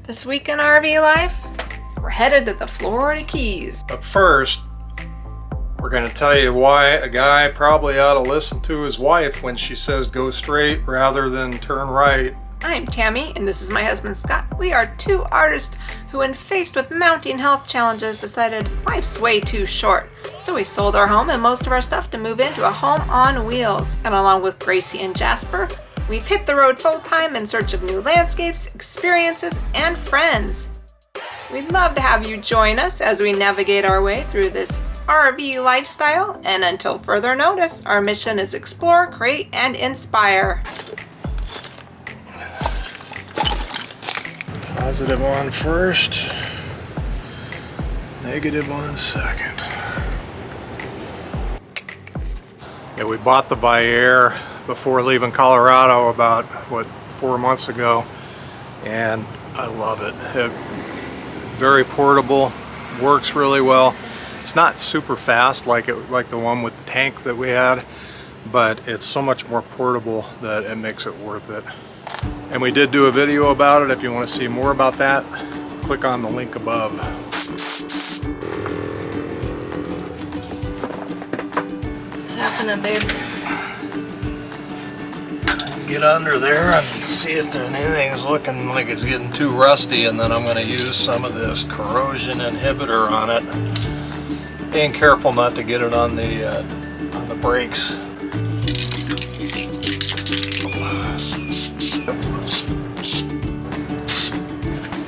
This week in RV life, we're headed to the Florida Keys. But first, we're going to tell you why a guy probably ought to listen to his wife when she says go straight rather than turn right. I'm Tammy, and this is my husband Scott. We are two artists who, when faced with mounting health challenges, decided life's way too short. So we sold our home and most of our stuff to move into a home on wheels. And along with Gracie and Jasper, we've hit the road full time in search of new landscapes, experiences, and friends. We'd love to have you join us as we navigate our way through this RV lifestyle. And until further notice, our mission is explore, create, and inspire. Positive on first, negative on second. Yeah, we bought the Vanleigh before leaving Colorado about, 4 months ago, and I love it. Very portable, works really well. It's not super fast like the one with the tank that we had, but it's so much more portable that it makes it worth it. And we did do a video about it. If you want to see more about that, click on the link above. What's happening, babe? Get under there and see if anything's looking like it's getting too rusty, and then I'm going to use some of this corrosion inhibitor on it. Being careful not to get it on the brakes.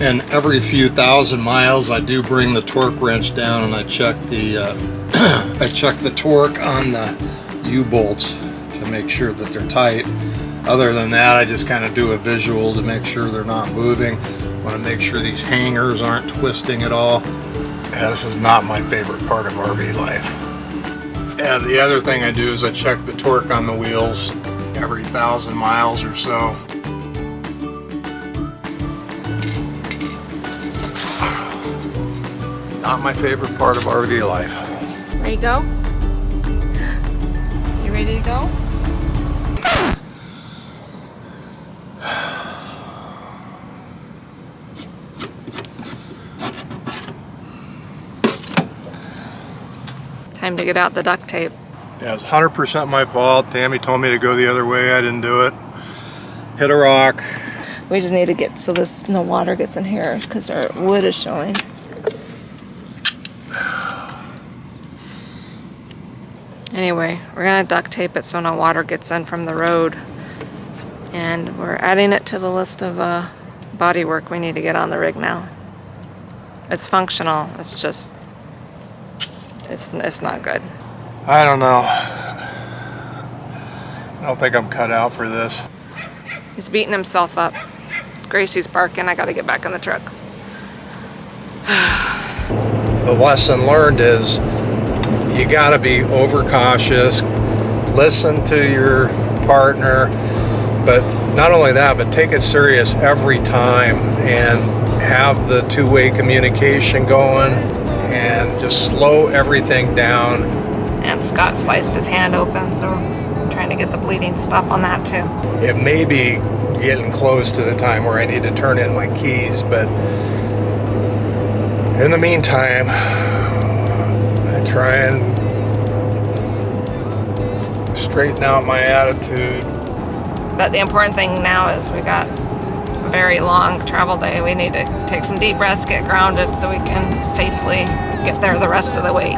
And every few thousand miles I do bring the torque wrench down and I check the torque on the U-bolts to make sure that they're tight. Other than that, I just kind of do a visual to make sure they're not moving. I want to make sure these hangers aren't twisting at all. Yeah, this is not my favorite part of RV life. And the other thing I do is I check the torque on the wheels every 1,000 miles or so. Not my favorite part of RV life. Ready to go? You ready to go? Time to get out the duct tape. Yeah, it's 100% my fault. Tammy told me to go the other way. I didn't do it. Hit a rock. We just need to get so no water gets in here because our wood is showing. Anyway, we're gonna duct tape it so no water gets in from the road. And we're adding it to the list of body work we need to get on the rig now. It's functional, it's just, it's not good. I don't know. I don't think I'm cut out for this. He's beating himself up. Gracie's barking, I gotta get back in the truck. The lesson learned is you gotta be overcautious, listen to your partner, but not only that, but take it serious every time and have the two-way communication going and just slow everything down. And Scott sliced his hand open, so I'm trying to get the bleeding to stop on that too. It may be getting close to the time where I need to turn in my keys, but in the meantime, I try and straighten out my attitude. But the important thing now is we got a very long travel day. We need to take some deep breaths, get grounded so we can safely get there the rest of the way.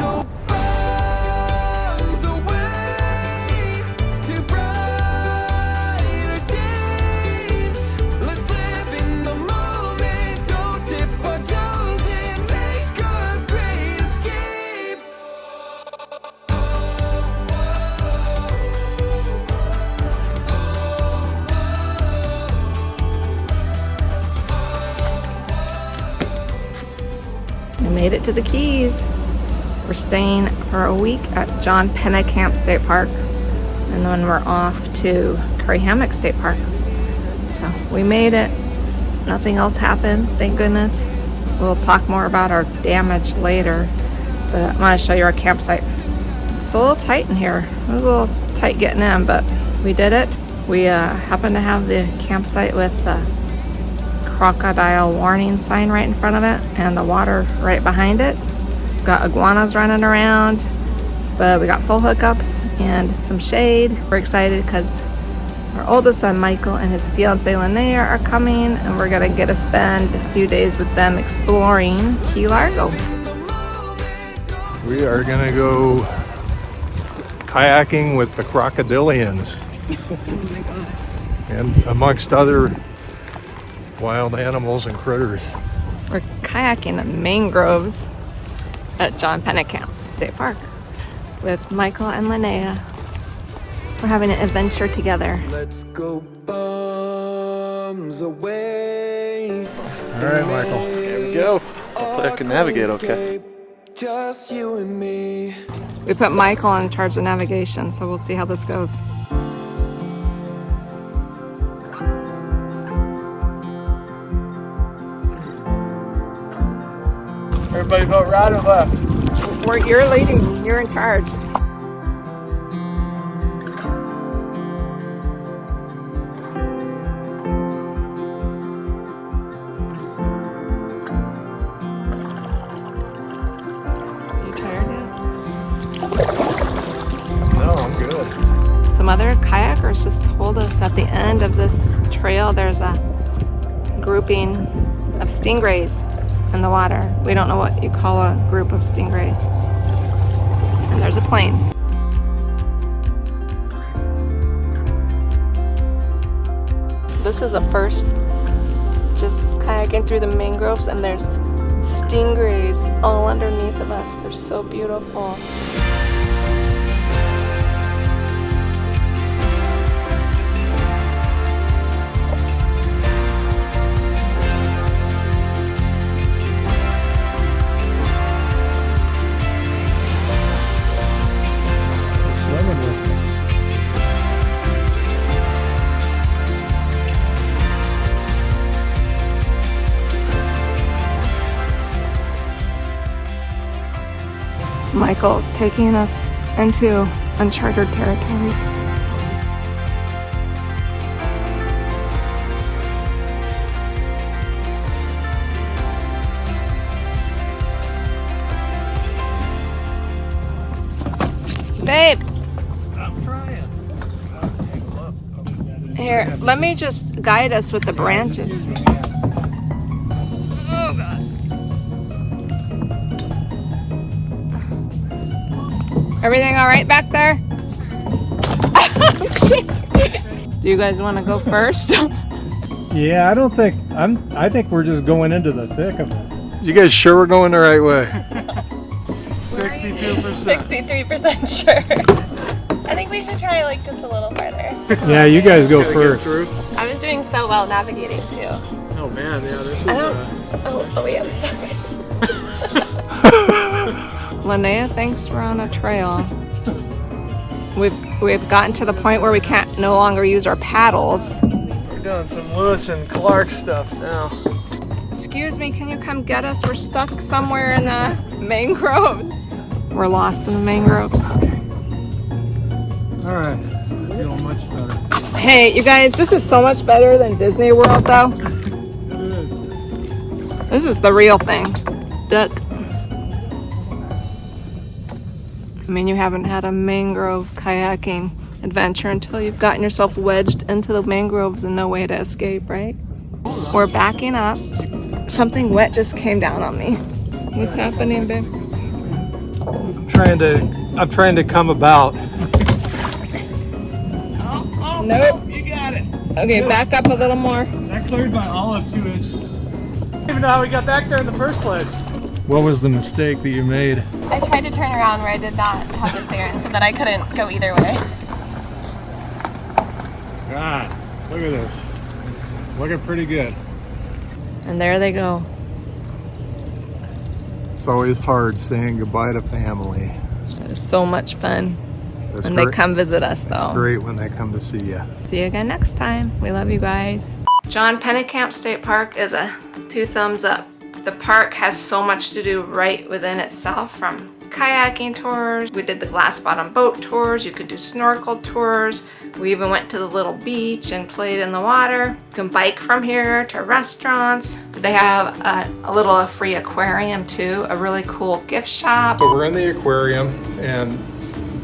Made it to the Keys. We're staying for a week at Pennekamp State Park, and then we're off to Hammock State Park. So we made it. Nothing else happened, thank goodness. We'll talk more about our damage later, but I want to show you our campsite. It's a little tight in here. It was a little tight getting in, but we did it. We happened to have the campsite with crocodile warning sign right in front of it and the water right behind it. Got iguanas running around, but we got full hookups and some shade. We're excited because our oldest son Michael and his fiance Linnea are coming, and we're gonna get to spend a few days with them exploring Key Largo. We are gonna go kayaking with the crocodilians. Oh my god. And amongst other wild animals and critters. We're kayaking the mangroves at Pennekamp State Park with Michael and Linnea. We're having an adventure together. Let's go bums away. All right, Michael. There we go. Hopefully I can navigate okay. Just you and me. We put Michael in charge of navigation, so we'll see how this goes. Everybody vote right or left? You're leading. You're in charge. Some other kayakers just told us at the end of this trail there's a grouping of stingrays in the water. We don't know what you call a group of stingrays. And there's a plane. This is a first just kayaking through the mangroves, and there's stingrays all underneath of us. They're so beautiful. Michael's taking us into uncharted territories. Babe! I'm trying. Here, let me just guide us with the branches. Oh, God. Everything all right back there? Shit. Do you guys want to go first? Yeah, I think we're just going into the thick of it. You guys sure we're going the right way? 62%. 63% sure. I think we should try like just a little farther. Yeah, you guys go first. I was doing so well navigating too. Oh man, yeah, this is Oh wait, I'm stuck. Linnea thinks we're on a trail. We've gotten to the point where we can't no longer use our paddles. We're doing some Lewis and Clark stuff now. Excuse me, can you come get us? We're stuck somewhere in the mangroves. We're lost in the mangroves. All right, I feel much better. Hey, you guys, this is so much better than Disney World, though. It is. This is the real thing. Duck. I mean, you haven't had a mangrove kayaking adventure until you've gotten yourself wedged into the mangroves and no way to escape, right? We're backing up. Something wet just came down on me. What's happening, babe? I'm trying to come about. Nope. You got it. Okay, back up a little more. That cleared by all of 2 inches. I don't even know how we got back there in the first place. What was the mistake that you made? I tried to turn around where I did not have the clearance, so that I couldn't go either way. God, look at this. Looking pretty good. And there they go. It's always hard saying goodbye to family. It was so much fun. It's When they great- come visit us, though. It's great when they come to see you. See you again next time. We love you guys. Pennekamp State Park is a 2 thumbs up. The park has so much to do right within itself, from kayaking tours. We did the glass bottom boat tours. You could do snorkel tours. We even went to the little beach and played in the water. You can bike from here to restaurants. They have a little free aquarium too, a really cool gift shop. So we're in the aquarium, and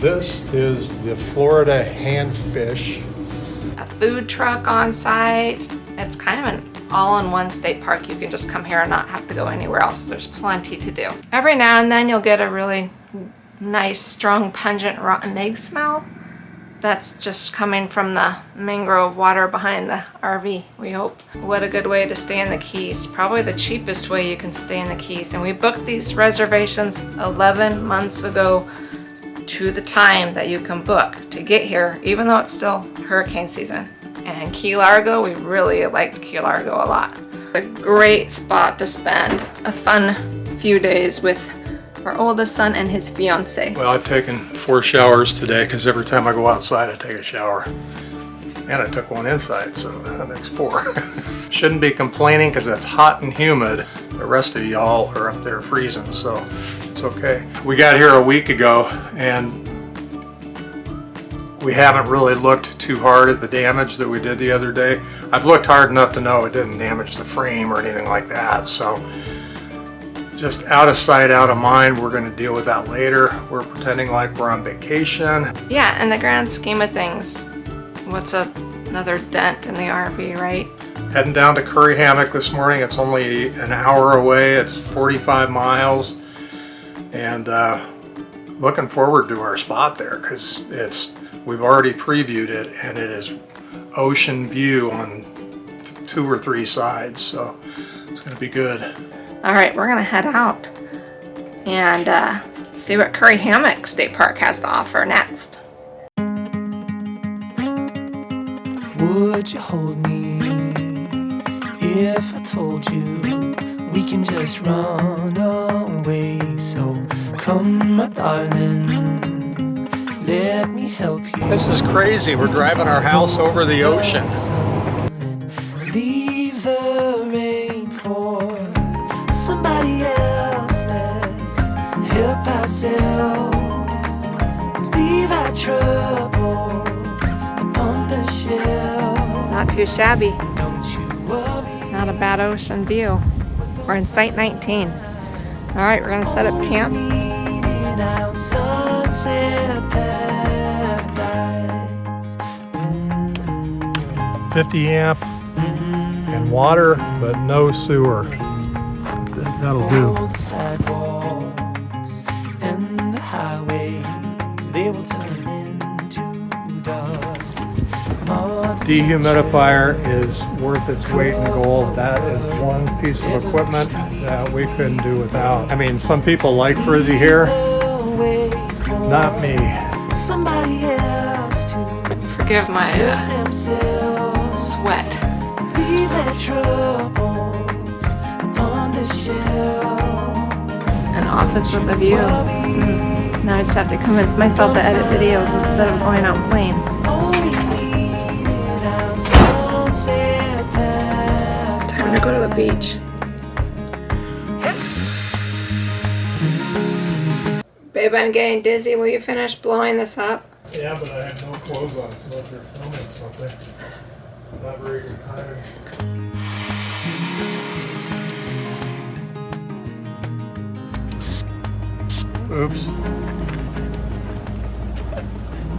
this is the Florida handfish. A food truck on site. It's kind of an all-in-one state park. You can just come here and not have to go anywhere else. There's plenty to do. Every now and then you'll get a really nice, strong, pungent rotten egg smell. That's just coming from the mangrove water behind the RV, we hope. What a good way to stay in the Keys. Probably the cheapest way you can stay in the Keys. And we booked these reservations 11 months ago to the time that you can book to get here, even though it's still hurricane season. And Key Largo, we really liked Key Largo a lot. A great spot to spend a fun few days with our oldest son and his fiance. Well, I've taken 4 showers today because every time I go outside I take a shower. And I took one inside, so that makes 4. Shouldn't be complaining because it's hot and humid. The rest of y'all are up there freezing, so it's okay. We got here a week ago and we haven't really looked too hard at the damage that we did the other day. I've looked hard enough to know it didn't damage the frame or anything like that, so just out of sight, out of mind. We're going to deal with that later. We're pretending like we're on vacation. Yeah, in the grand scheme of things, what's another dent in the RV, right? Heading down to Curry Hammock this morning. It's only an hour away. It's 45 miles. And looking forward to our spot there because we've already previewed it and it is ocean view on 2 or 3 sides. So it's going to be good. All right, we're gonna head out and see what Curry Hammock State Park has to offer next. Would you hold me if I told you we can just run away? So come, my darling, let me help you. This is crazy. We're driving our house over the ocean. Leave the rain for somebody else. Let's help ourselves. Leave our troubles upon the shelf. Not too shabby. Don't you worry. Not a bad ocean view. We're in Site 19. All right, we're gonna set up camp. Meeting out Sunset Paradise. 50 amp and water, but no sewer. That'll do. All the sidewalks and the highways, they will turn into dust. Dehumidifier is worth its weight in gold. That is one piece of equipment that we couldn't do without. I mean, some people like frizzy hair, not me. Somebody else to Forgive my themselves. sweat. Leave their troubles upon the shelf. An office with a view. Now I just have to convince myself to edit videos instead of going out playing. Time to go to the beach. Babe, I'm getting dizzy. Will you finish blowing this up? Yeah, but I have no clothes on, so if you're filming something, not very good timing. Oops.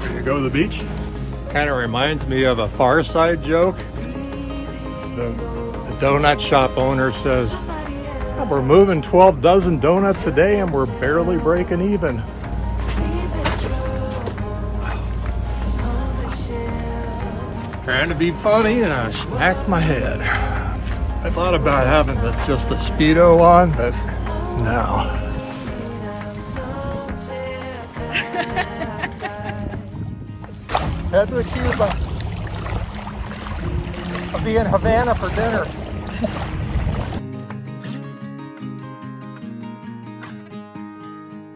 Ready to go to the beach? Kind of reminds me of a Far Side joke. The donut shop owner says, "Oh, we're moving 12 dozen donuts a day and we're barely breaking even." Trying to be funny and I smacked my head. I thought about having just the Speedo on, but no. Head to Cuba. I'll be in Havana for dinner.